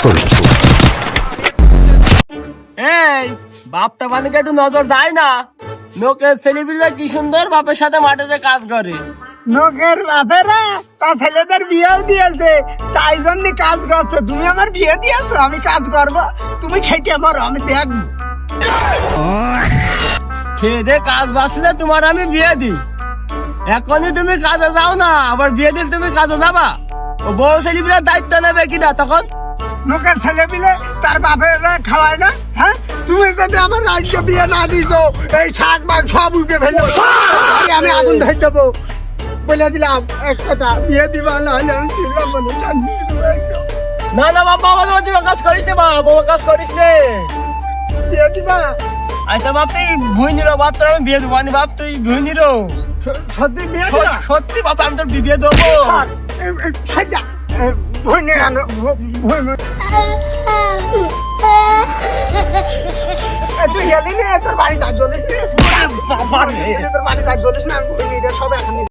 first. এই বাপটা মানে একটু নজর যায় না। লোকের ছেলেপিলা কি সুন্দর বাপের সাথে মাঠে যে কাজ করে। লোকের বাপেরা তা ছেলেদের বিয়েও দিয়েছে, তাই জন্য কাজ করছো। তুমি আমার বিয়ে দিয়েছো, আমি কাজ করবো, তুমি খেটে মরো, আমি দেখবো। খেয়ে দে কাজ বাঁচলে তোমার আমি বিয়ে দিই। এখনই তুমি কাজে যাও না, আবার বিয়ে দিলে তুমি কাজে যাবা। ও বড় ছেলেপিলার দায়িত্ব নেবে কিনা তখন? লোকের ছেলে পিলে তার বাপেরা খাওয়ায় না। হ্যাঁ, তুমি যদি আমার রাজ্য বিয়ে না দিছো, এই শাক মাক সব উঠে ফেলে আমি আগুন ধরে দেবো। বলে দিলাম এক কথা, বিয়ে দিবা না হলে আমি ছিলাম মানে চাকরি দেবো একদম। না না বাবা, আমার তুই কাজ করিস নে বাবা, বড় কাজ করিস নে। বিয়ে দিবা? আচ্ছা বাপ, তুই ভুই নিরো বাপ, তোর আমি বিয়ে দেবো। আনি বাপ, তুই ভুই নিরো। সত্যি বিয়ে দিবা? সত্যি বাবা, আমি তোর বিয়ে দেবো। সাজা ভুই নিয়ে আনো, তুই গেলি না তোর বাড়ি যা চলিস না, তোর বাড়ি যা চলিস না, আমি ভুই নিয়ে সব এখন